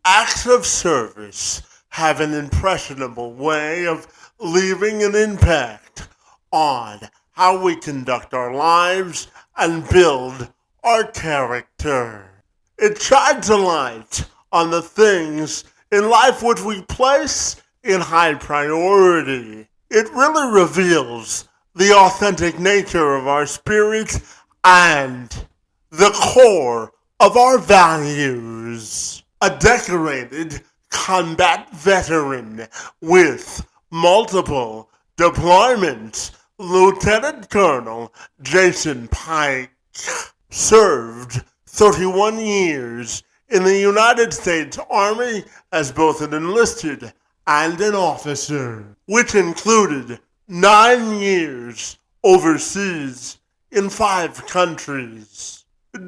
Acts of service have an impressionable way of leaving an impact on how we conduct our lives and build our character. It shines a light on the things in life which we place in high priority. It really reveals the authentic nature of our spirit and the core of our values. A decorated combat veteran with multiple deployments, Lieutenant Colonel Jason Pike served 31 years in the United States Army as both an enlisted and an officer, which included 9 years overseas in 5 countries.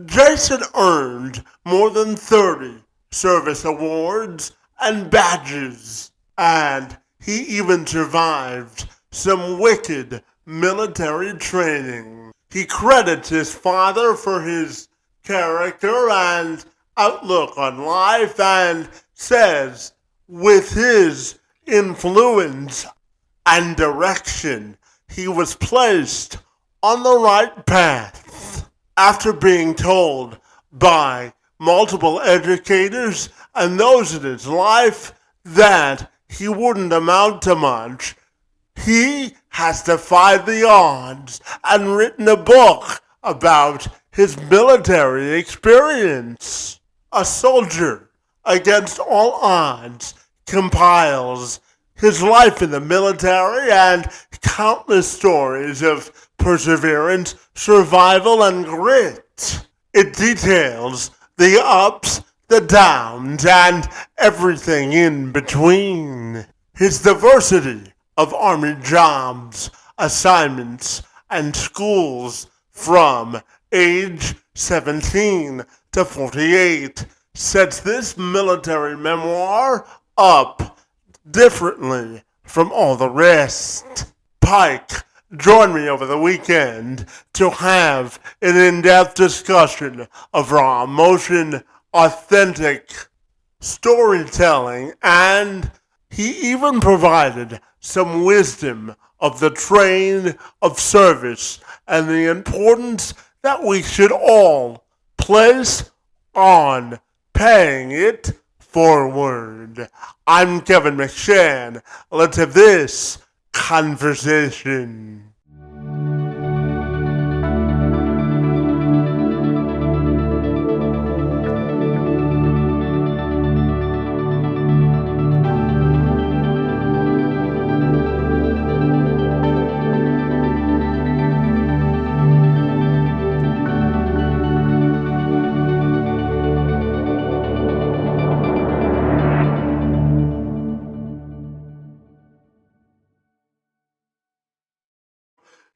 Jason earned more than 30 service awards and badges, and he even survived some wicked military training. He credits his father for his character and outlook on life and says, with his influence and direction, he was placed on the right path. After being told by multiple educators and those in his life that he wouldn't amount to much, he has defied the odds and written a book about his military experience. A soldier against all odds compiles his life in the military and countless stories of perseverance, survival, and grit. It details the ups, the downs, and everything in between. His diversity of Army jobs, assignments, and schools from age 17 to 48 sets this military memoir up differently from all the rest. Pike joined me over the weekend to have an in-depth discussion of raw emotion, authentic storytelling, and he even provided some wisdom of the train of service and the importance that we should all place on paying it forward. I'm Kevin McShann. Let's have this conversation.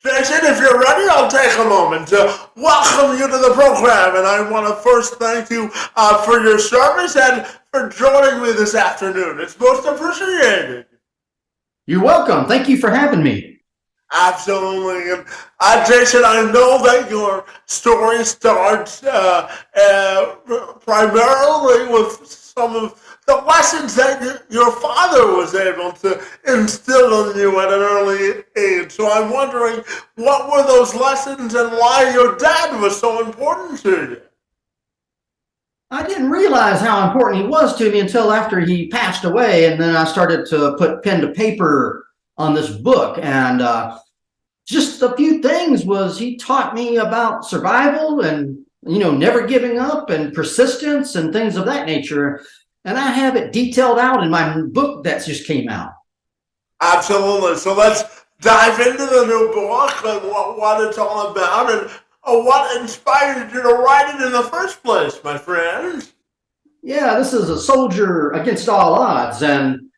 Jason, if you're ready, I'll take a moment to welcome you to the program. And I want to first thank you for your service and for joining me this afternoon. It's most appreciated. You're welcome. Thank you for having me. Absolutely. And Jason, I know that your story starts primarily with some of the lessons that your father was able to instill in you at an early age. So I'm wondering, what were those lessons and why your dad was so important to you? I didn't realize how important he was to me until after he passed away, and then I started to put pen to paper on this book. And just a few things was he taught me about survival and, never giving up and persistence and things of that nature. And I have it detailed out in my book that just came out. Absolutely. So let's dive into the new book and what it's all about and what inspired you to write it in the first place, my friend. Yeah, this is a soldier against all odds. And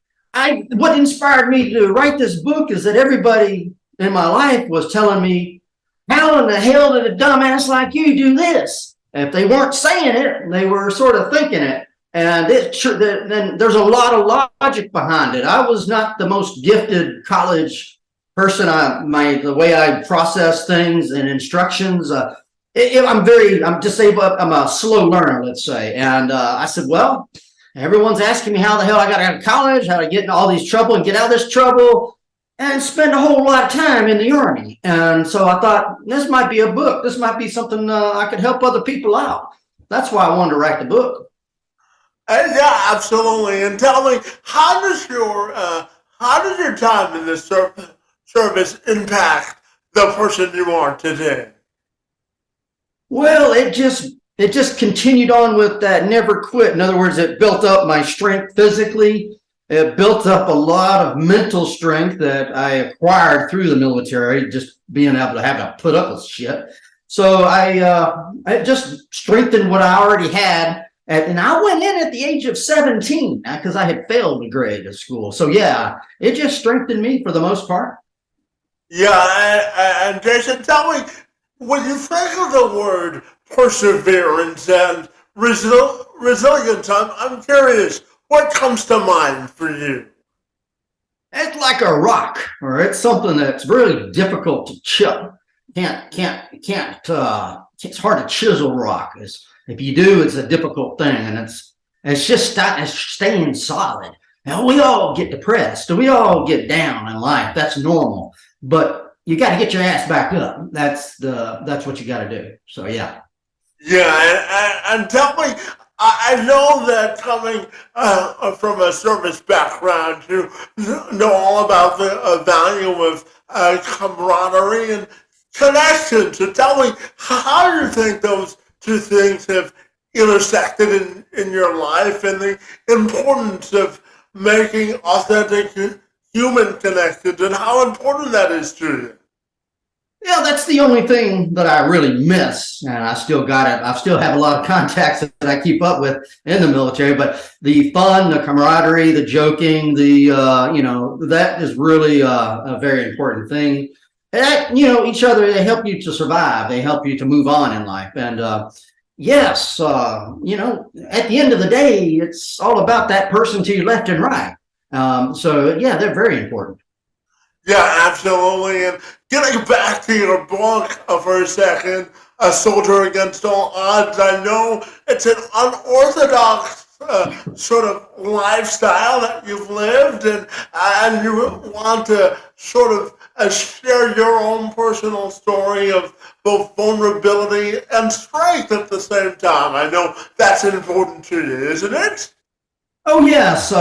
what inspired me to write this book is that everybody in my life was telling me, how in the hell did a dumbass like you do this? And if they weren't saying it, they were sort of thinking it. And then there's a lot of logic behind it. I was not the most gifted college person. The way I process things and instructions, I'm disabled. I'm a slow learner, let's say. And I said, well, Everyone's asking me how the hell I got out of college, how to get in all these trouble and get out of this trouble, and spend a whole lot of time in the Army. And so I thought, this might be a book. This might be something I could help other people out. That's why I wanted to write the book. Yeah, absolutely. And tell me, how does your time in the service impact the person you are today? Well, it just continued on with that never quit. In other words, it built up my strength physically. It built up a lot of mental strength that I acquired through the military, just being able to have to put up with shit. So I just strengthened what I already had. And I went in at the age of 17 because I had failed a grade at school. So yeah, it just strengthened me for the most part. Yeah, and Jason, tell me, when you think of the word perseverance and resilience, I'm curious, what comes to mind for you? It's like a rock, or it's something that's really difficult to chip. Can't. It's hard to chisel rock. If you do, it's a difficult thing, and it's just it's staying solid. Now we all get depressed, we all get down in life. That's normal, but you got to get your ass back up. That's what you got to do. So yeah. Yeah, and tell me, I know that coming from a service background, you know all about the value of camaraderie and connection. So tell me, how do you think those two things have intersected in your life and the importance of making authentic human connections and how important that is to you? Yeah, that's the only thing that I really miss, and I still got it. I still have a lot of contacts that I keep up with in the military, but the fun, the camaraderie, the joking, that is really a very important thing. And each other, they help you to survive. They help you to move on in life. And yes, at the end of the day, it's all about that person to your left and right. So yeah, they're very important. Yeah, absolutely. And getting back to your book for a second, A Soldier Against All Odds, I know it's an unorthodox sort of lifestyle that you've lived, and you want to sort of share your own personal story of both vulnerability and strength at the same time. I know that's important to you, isn't it? Oh yes,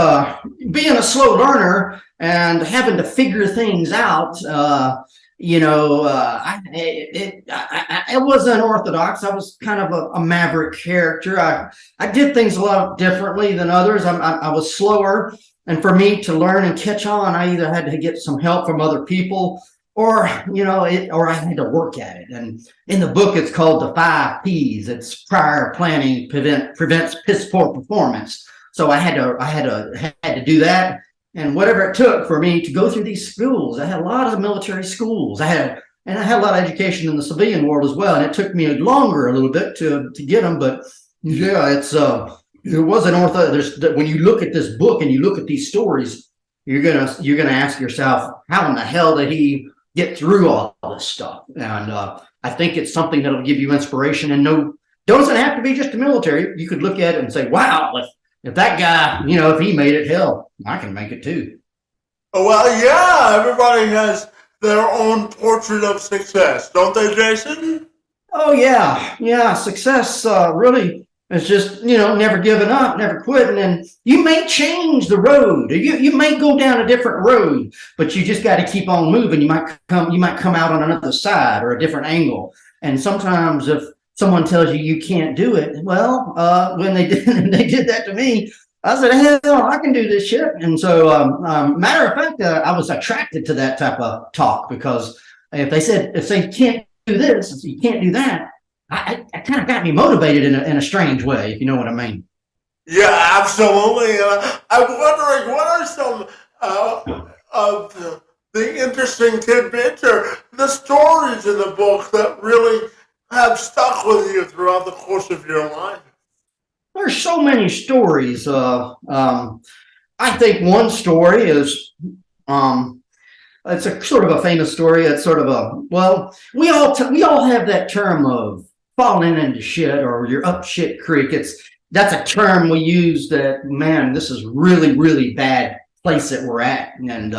being a slow learner and having to figure things out. I was unorthodox. I was kind of a maverick character. I did things a lot differently than others. I was slower, and for me to learn and catch on, I either had to get some help from other people, or or I had to work at it. And in the book, it's called the 5 Ps. It's prior planning prevents piss poor performance. So I had to do that, and whatever it took for me to go through these schools. I had a lot of military schools. I had a lot of education in the civilian world as well, and it took me longer a little bit to get them. But yeah, it wasn't when you look at this book and you look at these stories, you're gonna ask yourself, how in the hell did he get through all this stuff? And I think it's something that'll give you inspiration. And doesn't have to be just the military. You could look at it and say, wow, if that guy, if he made it, hell, I can make it too. Well, yeah, everybody has their own portrait of success, don't they, Jason? Oh yeah. Success really is just never giving up, never quitting, and you may change the road. You may go down a different road, but you just got to keep on moving. You might come out on another side or a different angle. And sometimes if someone tells you can't do it, well, when they did that to me, I said, hell, I can do this shit. And so, matter of fact, I was attracted to that type of talk, because if they can't do this, you can't do that, I kind of got me motivated in a strange way, if you know what I mean. Yeah, absolutely. I'm wondering, what are some of the interesting tidbits or the stories in the book that really have stuck with you throughout the course of your life? There's so many stories. I think one story is, it's a sort of a famous story. It's sort of we all have that term of falling into shit, or you're up shit creek. that's a term we use that, man, this is really, really bad place that we're at. And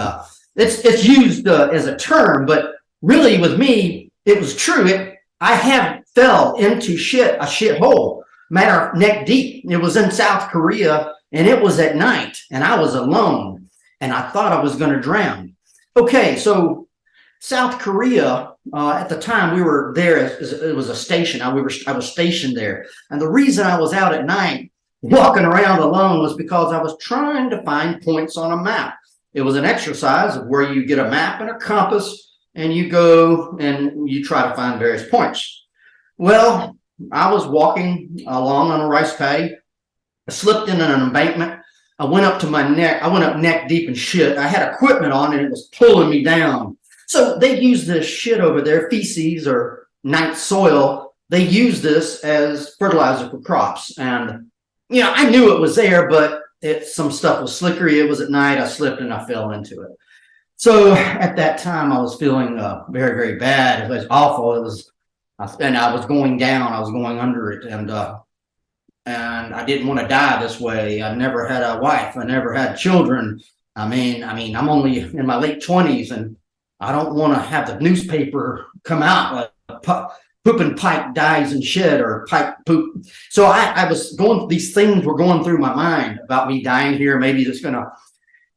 it's used as a term, but really with me, it was true. I have fell into a shithole, matter neck deep. It was in South Korea and it was at night and I was alone and I thought I was going to drown. Okay, so South Korea, at the time we were there, it was a station. I was stationed there. And the reason I was out at night walking around alone was because I was trying to find points on a map. It was an exercise of where you get a map and a compass and you go and you try to find various points. Well, I was walking along on a rice paddy. I slipped in an embankment. I went up to my neck. I went up neck deep in shit. I had equipment on and it was pulling me down. So they use this shit over there, feces or night soil. They use this as fertilizer for crops. And, you know, I knew it was there, but some stuff was slippery. It was at night. I slipped and I fell into it. So at that time, I was feeling very, very bad. It was awful. And I was going down. I was going under it. And I didn't want to die this way. I never had a wife. I never had children. I mean, I'm only in my late 20s and I don't want to have the newspaper come out like pooping Pike dies in shed or Pike poop. So I was going, these things were going through my mind about me dying here. Maybe it's going to,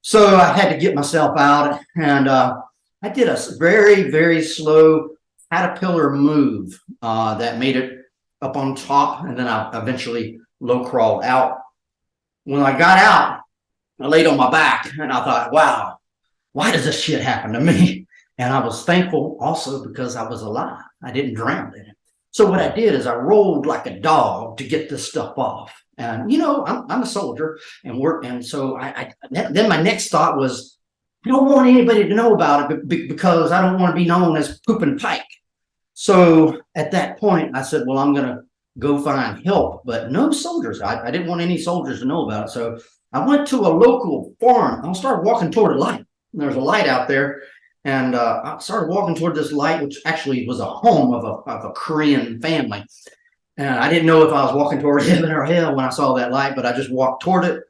so I had to get myself out and I did a very, very slow caterpillar move that made it up on top. And then I eventually low crawled out. When I got out, I laid on my back and I thought, wow, why does this shit happen to me? And I was thankful also because I was alive. I didn't drown in it. So what I did is I rolled like a dog to get this stuff off. And, you know, I'm a soldier and so then my next thought was, I don't want anybody to know about it because I don't want to be known as pooping Pike. So at that point I said, well, I'm going to go find help, but no soldiers. I didn't want any soldiers to know about it. So I went to a local farm. I started walking toward a light. There's a light out there. And I started walking toward this light, which actually was a home of a Korean family. And I didn't know if I was walking toward heaven or hell when I saw that light, but I just walked toward it.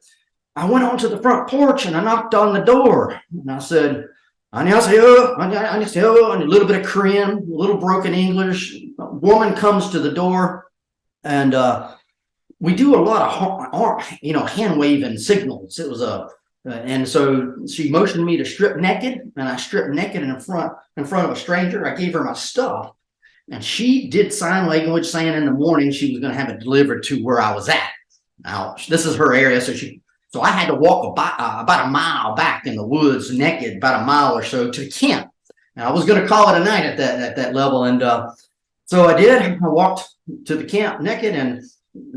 I went onto the front porch and I knocked on the door. And I said, "안녕하세요, 안녕하세요," and a little bit of Korean, a little broken English. A woman comes to the door and we do a lot of, hand waving signals. It was and so she motioned me to strip naked, and I stripped naked in front of a stranger. I gave her my stuff, and she did sign language saying in the morning she was going to have it delivered to where I was at. Now, this is her area, so I had to walk about a mile back in the woods naked, about a mile or so to the camp. And I was going to call it a night at that level, and so I did. I walked to the camp naked and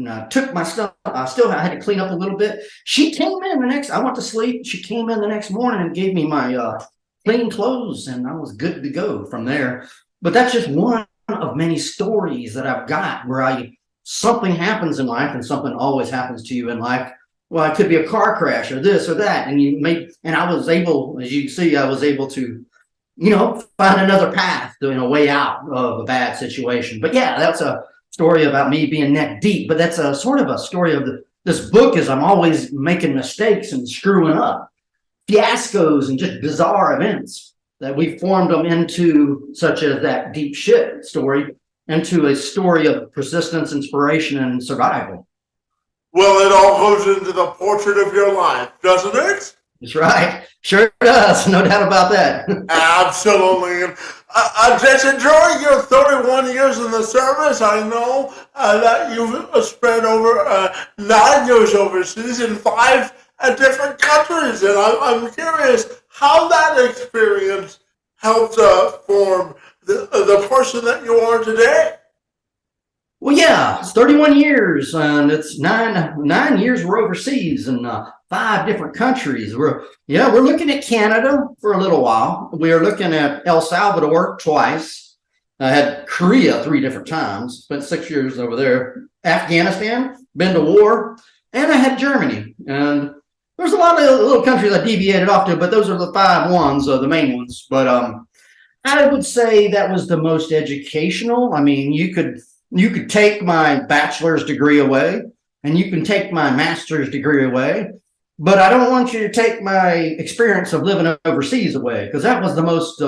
I took my stuff. I had to clean up a little bit. She came in I went to sleep. She came in the next morning and gave me my clean clothes, and I was good to go from there. But that's just one of many stories that I've got where something happens in life, and something always happens to you in life. Well, it could be a car crash or this or that, and I was able, as you can see, I was able to, find another path, a way out of a bad situation. But yeah, that's a story about me being neck deep, but that's a sort of a story of this book is I'm always making mistakes and screwing up, fiascos and just bizarre events that we formed them into, such as that deep shit story, into a story of persistence, inspiration, and survival. Well, it all goes into the portrait of your life, doesn't it? That's right. Sure does. No doubt about that. Absolutely. Jason, during your 31 years in the service, I know that you've spent over 9 years overseas in 5 different countries. And I'm curious how that experience helped form the person that you are today. Well, yeah, it's 31 years, and it's nine years we're overseas in 5 different countries. We're looking at Canada for a little while. We are looking at El Salvador twice. I had Korea 3 different times, spent 6 years over there. Afghanistan, been to war, and I had Germany. And there's a lot of little countries I deviated off to, but those are the 5 ones, the main ones. But I would say that was the most educational. I mean, you could take my bachelor's degree away and you can take my master's degree away, but I don't want you to take my experience of living overseas away, because that was the most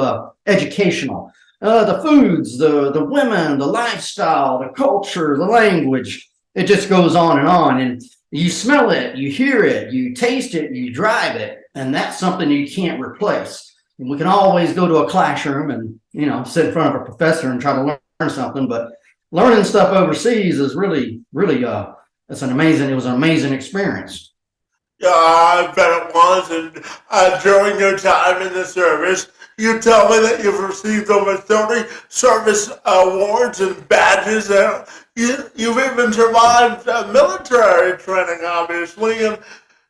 educational. The foods, the women, the lifestyle, the culture, the language. It just goes on and on. And you smell it, you hear it, you taste it, you drive it, and that's something you can't replace. And we can always go to a classroom and sit in front of a professor and try to learn something, but learning stuff overseas is really, really it was an amazing experience. Yeah, I bet it was. And during your time in the service, you tell me that you've received over 30 service awards and badges. You've even survived military training, obviously. And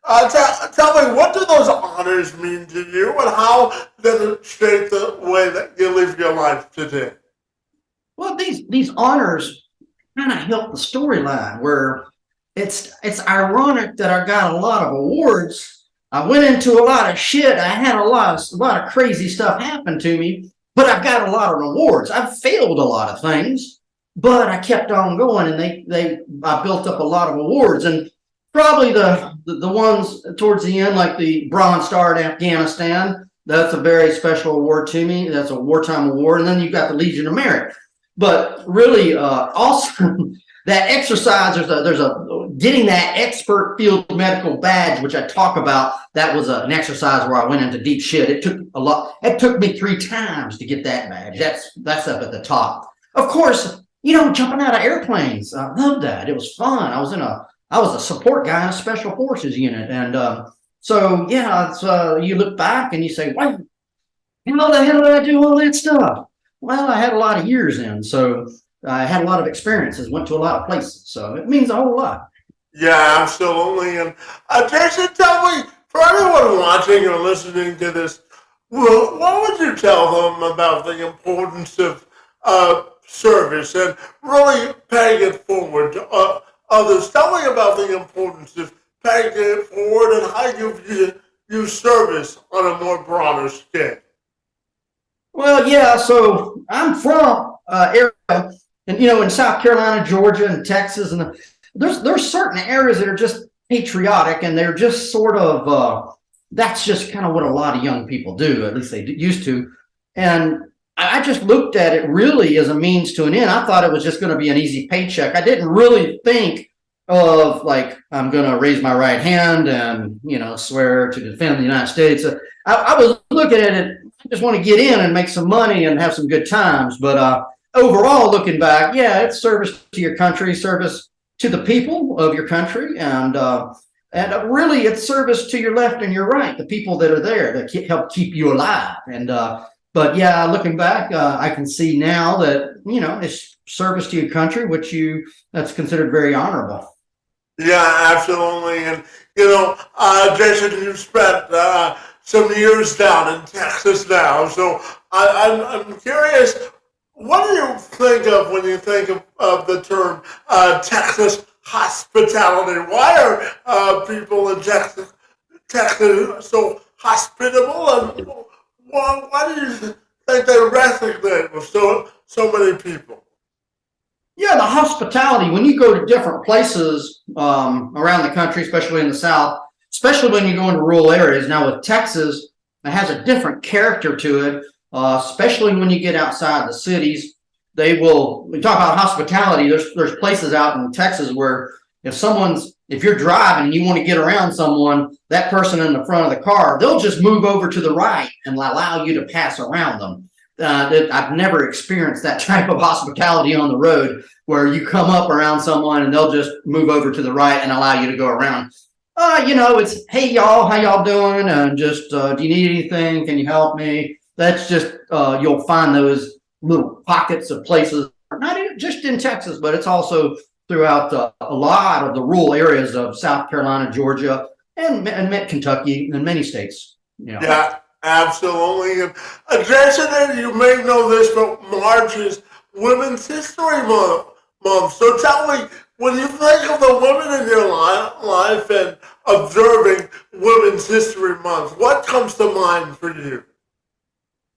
tell me, what do those honors mean to you, and how does it shape the way that you live your life today? Well, these honors kind of help the storyline, where it's ironic that I got a lot of awards. I went into a lot of shit. I had a lot of crazy stuff happen to me, but I've got a lot of awards. I've failed a lot of things, but I kept on going, and I built up a lot of awards. And probably the ones towards the end, like the Bronze Star in Afghanistan, that's a very special award to me. That's a wartime award. And then you've got the Legion of Merit. But really, also that exercise, there's a getting that expert field medical badge, which I talk about. That was an exercise where I went into deep shit. It took a lot. It took me 3 times to get that badge. That's up at the top. Of course, jumping out of airplanes. I loved that. It was fun. I was a support guy in a special forces unit, and so yeah. So you look back and you say, "Wow, how the hell did I do all that stuff?" Well, I had a lot of years in, so I had a lot of experiences, went to a lot of places, so it means a whole lot. Yeah, absolutely. And Jason, tell me, for anyone watching or listening to this, what would you tell them about the importance of service and really paying it forward to others? Tell me about the importance of paying it forward and how you view service on a more broader scale. Well, yeah, so I'm from area, and in South Carolina, Georgia, and Texas, and there's certain areas that are just patriotic, and they're just sort of that's just kind of what a lot of young people do, at least they used to. And I just looked at it really as a means to an end. I thought it was just going to be an easy paycheck. I didn't really think of, like, I'm going to raise my right hand and swear to defend the United States. I was looking at it. I just want to get in and make some money and have some good times. But overall, looking back, yeah, it's service to your country, service to the people of your country, and really, it's service to your left and your right, the people that are there that help keep you alive. And but yeah, looking back, I can see now that it's service to your country, that's considered very honorable. Yeah, absolutely. And, Jason, you've spent some years down in Texas now. So I'm curious, what do you think of when you think of the term Texas hospitality? Why are people in Texas so hospitable? And why do you think they resonate with so many people? Yeah, the hospitality, when you go to different places around the country, especially in the South, especially when you go into rural areas. Now with Texas, it has a different character to it, especially when you get outside the cities. We talk about hospitality, there's places out in Texas where if you're driving and you want to get around someone, that person in the front of the car, they'll just move over to the right and allow you to pass around them. I've never experienced that type of hospitality on the road, where you come up around someone and they'll just move over to the right and allow you to go around. It's, hey y'all, how y'all doing? And just, do you need anything? Can you help me? That's just, you'll find those little pockets of places, not just in Texas, but it's also throughout a lot of the rural areas of South Carolina, Georgia, and Kentucky, and many states. Yeah, absolutely. And Jason, you may know this, but March is Women's History Month. So tell me, when you think of the women in your life and observing Women's History Month, what comes to mind for you?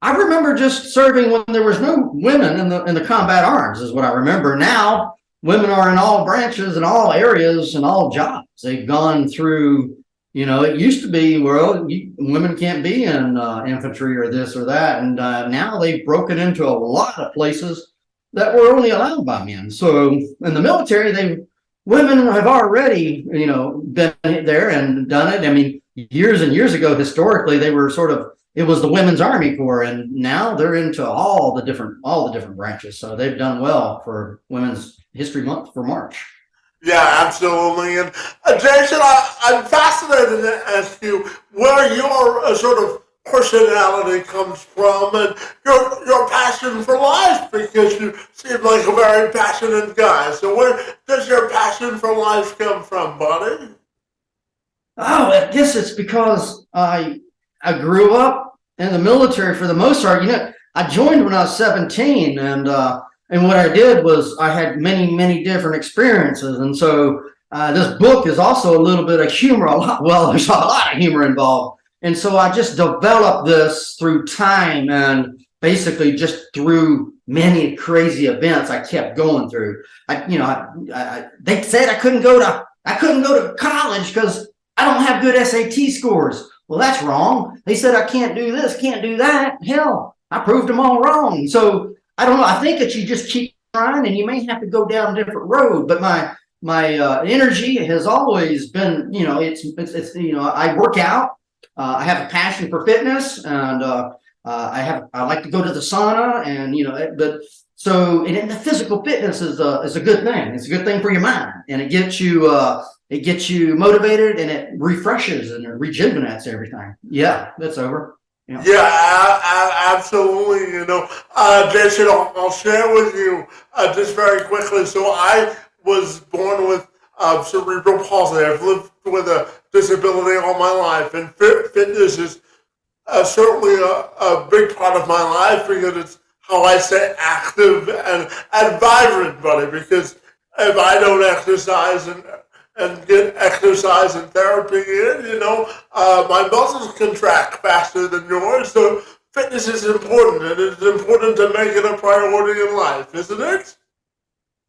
I remember just serving when there was no women in the combat arms, is what I remember. Now women are in all branches and all areas and all jobs. They've gone through, it used to be, well, women can't be in infantry or this or that. And now they've broken into a lot of places that were only allowed by men. So in the military, women have already, been there and done it. I mean, years and years ago, historically, they were it was the Women's Army Corps, and now they're into all the different branches. So they've done well for Women's History Month for March. Yeah, absolutely. And Jason, I'm fascinated to ask you where your sort of personality comes from and your passion for life, because you seem like a very passionate guy. So where does your passion for life come from, buddy? Oh, I guess it's because I grew up in the military for the most part. I joined when I was 17, and what I did was I had many different experiences, and so this book is also a little bit of humor. There's a lot of humor involved, and so I just developed this through time and basically just through many crazy events I kept going through. They said I couldn't go to college because I don't have good SAT scores. Well, that's wrong. They said I can't do this, can't do that. Hell, I proved them all wrong. So I don't know. I think that you just keep trying, and you may have to go down a different road. But my energy has always been, it's I work out. I have a passion for fitness, and I like to go to the sauna, and and the physical fitness is a good thing. It's a good thing for your mind, and it gets you motivated, and it refreshes and it rejuvenates everything. Yeah, that's over. Yeah. Yeah, absolutely. Jason, I'll share with you just very quickly. So I was born with cerebral palsy. I've lived with a disability all my life, and fitness is certainly a big part of my life, because it's how I stay active and vibrant, buddy. Because if I don't exercise and get exercise and therapy in, my muscles contract faster than yours. So fitness is important, and it's important to make it a priority in life, isn't it?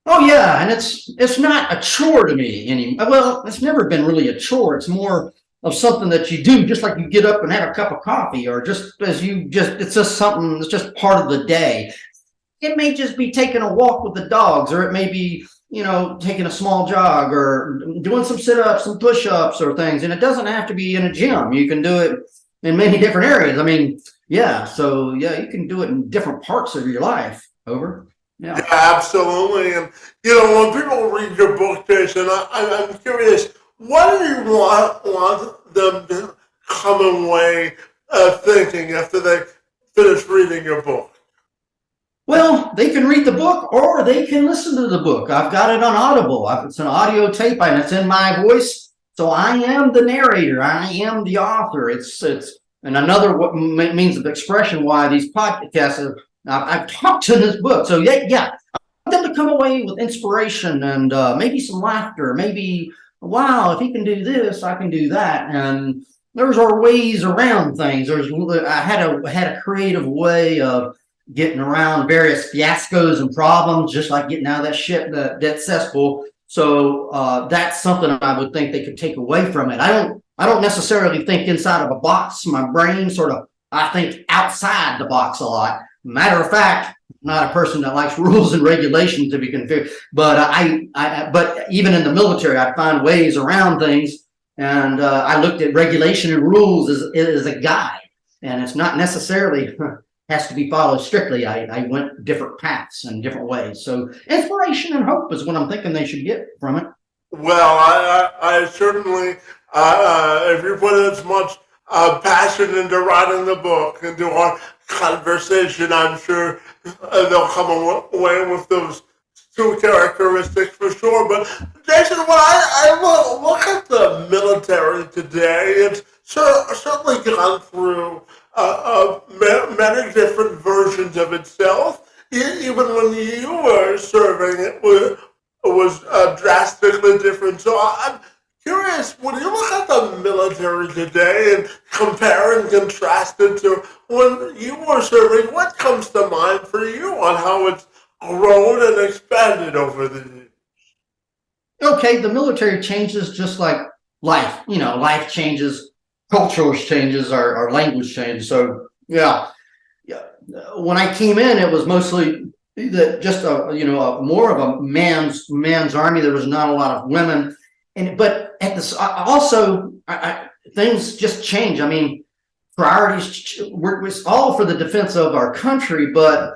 Oh yeah, and it's not a chore to me anymore. Well, it's never been really a chore. It's more of something that you do, just like you get up and have a cup of coffee, or just as it's just something that's just part of the day. It may just be taking a walk with the dogs, or it may be, taking a small jog, or doing some sit-ups, some push-ups, or things. And it doesn't have to be in a gym. You can do it in many different areas. I mean, yeah. So yeah, you can do it in different parts of your life. Over. Yeah, Yeah. absolutely. And when people read your book, Jason, I'm curious, what do you want them to come away thinking after they finish reading your book? Well, they can read the book, or they can listen to the book. I've got it on Audible. It's an audio tape, and it's in my voice. So I am the narrator. I am the author. It's and another means of expression why these podcasts I've talked in this book. So yeah. I want them to come away with inspiration and maybe some laughter. Maybe, wow, if he can do this, I can do that. And there's our ways around things. I had a creative way of getting around various fiascos and problems, just like getting out of that shit, that cesspool. So that's something I would think they could take away from it. I don't necessarily think inside of a box. My brain I think outside the box a lot. Matter of fact, I'm not a person that likes rules and regulations to be confused, but but even in the military, I find ways around things, and I looked at regulation and rules as a guide, and it's not necessarily has to be followed strictly. I went different paths and different ways. So inspiration and hope is what I'm thinking they should get from it. Well, I certainly, if you put as much passion into writing the book, into our conversation, I'm sure they'll come away with those two characteristics for sure. But Jason, when I look at the military today, it's certainly gone through many different versions of itself. Even when you were serving, it was drastically different. So I'm curious, when you look at the military today and compare and contrast it to when you were serving, what comes to mind for you on how it's grown and expanded over the years? okay, the military changes just like life. Life changes, cultural changes, our language changes. So yeah, yeah. When I came in, it was mostly just more of a man's army. There was not a lot of women, but at this also things just change. I mean, priorities were all for the defense of our country, but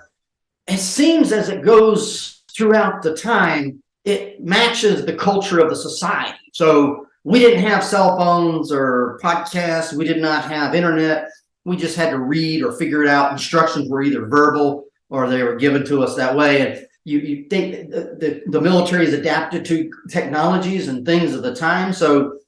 it seems as it goes throughout the time, it matches the culture of the society. So we didn't have cell phones or podcasts. We did not have internet. We just had to read or figure it out. Instructions were either verbal or they were given to us that way. And you think the military is adapted to technologies and things of the time. So,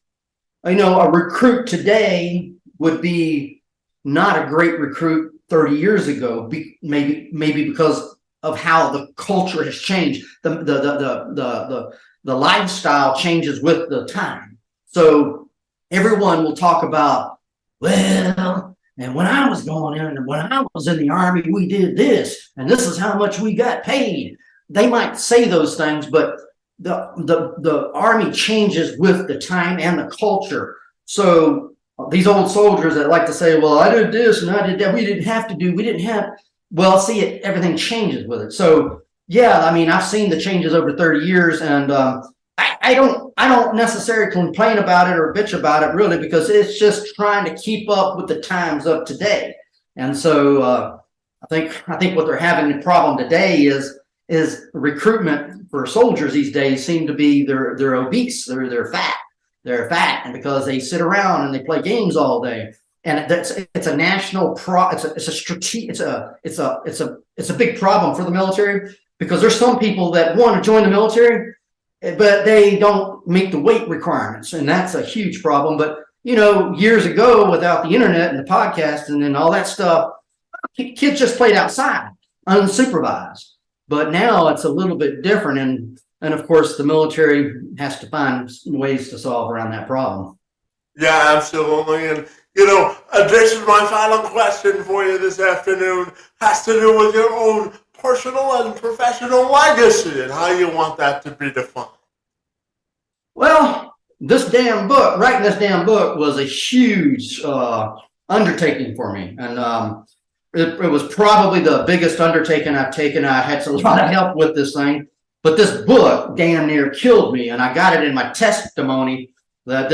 a recruit today would be not a great recruit 30 years ago, maybe because of how the culture has changed. The lifestyle changes with the time. So everyone will talk about, well, and when I was going in, and when I was in the Army, we did this, and this is how much we got paid. They might say those things, but the Army changes with the time and the culture. So these old soldiers that like to say, well, I did this and I did that. We didn't have. Well, see, everything changes with it. So yeah, I mean, I've seen the changes over 30 years, and I don't necessarily complain about it or bitch about it really, because it's just trying to keep up with the times of today. And so I think what they're having the problem today is recruitment for soldiers these days seem to be they're obese, they're fat. They're fat, and because they sit around and they play games all day, and it's a national it's a big problem for the military, because there's some people that want to join the military, but they don't meet the weight requirements, and that's a huge problem. But years ago, without the internet and the podcast and all that stuff, kids just played outside unsupervised. But now it's a little bit different, and of course, the military has to find ways to solve around that problem. Yeah, absolutely. And, Jason, my final question for you this afternoon has to do with your own personal and professional legacy and how you want that to be defined. Well, writing this damn book was a huge undertaking for me. And it was probably the biggest undertaking I've taken. I had a lot of help with this thing. But this book damn near killed me, and I got it in my testimony that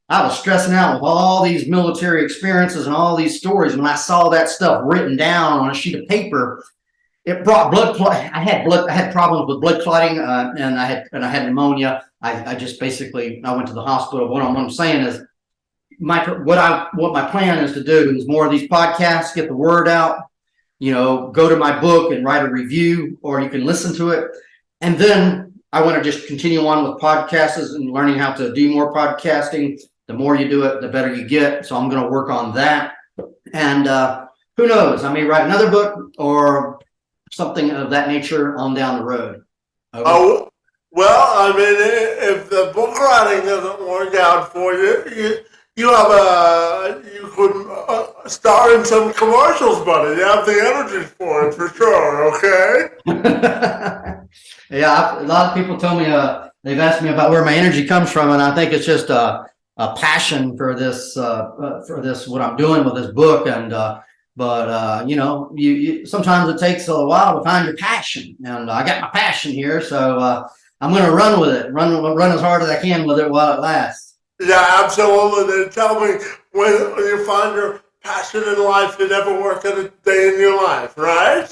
I was stressing out with all these military experiences and all these stories. When I saw that stuff written down on a sheet of paper, it brought blood clot. I had problems with blood clotting, and I had pneumonia. I just basically I went to the hospital. What I'm saying is, what my plan is to do is more of these podcasts, get the word out. Go to my book and write a review, or you can listen to it. And then I want to just continue on with podcasts and learning how to do more podcasting. The more you do it, the better you get. So I'm going to work on that. And who knows? I may write another book or something of that nature on down the road. Okay. Oh, well, I mean, if the book writing doesn't work out for you, you could star in some commercials, buddy. You have the energy for it, for sure, okay? Yeah, a lot of people tell me, they've asked me about where my energy comes from, and I think it's just a passion for this, what I'm doing with this book. And but you sometimes it takes a while to find your passion, and I got my passion here, so I'm going to run with it, run as hard as I can with it while it lasts. Yeah, absolutely. Then tell me, when you find your passion in life, you never work a day in your life, right?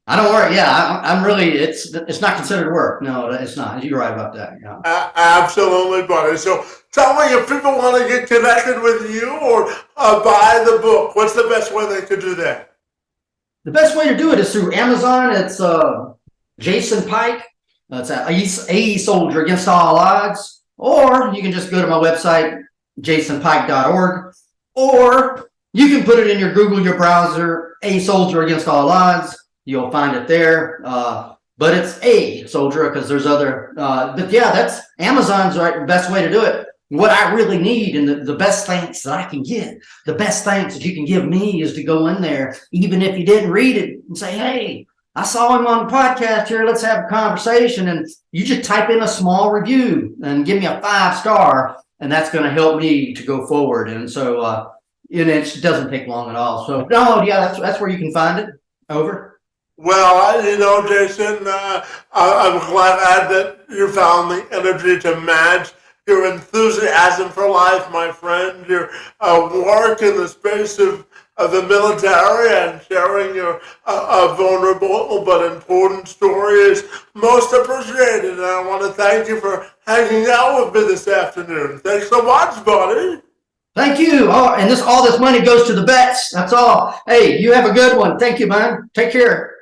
I don't work. Yeah, I'm really. It's not considered work. No, it's not. You're right about that. Yeah. Absolutely, buddy. So tell me, if people want to get connected with you or buy the book, what's the best way they could do that? The best way to do it is through Amazon. It's Jason Pike. It's a soldier against all odds. Or you can just go to my website, jasonpike.org, or you can put it in your browser, A Soldier Against All Odds. You'll find it there. But it's A Soldier because there's other. But yeah, that's Amazon's the best way to do it. What I really need, and the best thanks that I can get, the best thanks that you can give me is to go in there, even if you didn't read it, and say, hey, I saw him on the podcast here. Let's have a conversation. And you just type in a small review and give me a 5-star, and that's going to help me to go forward. And so, it doesn't take long at all. So, no, yeah, that's where you can find it. Over. Well, Jason, I'm glad that you found the energy to match your enthusiasm for life, my friend, your work in the space of the military, and sharing your vulnerable but important story is most appreciated. And I want to thank you for hanging out with me this afternoon. Thanks so much, buddy. Thank you. Oh, and all this money goes to the vets. That's all. Hey, you have a good one. Thank you, man. Take care.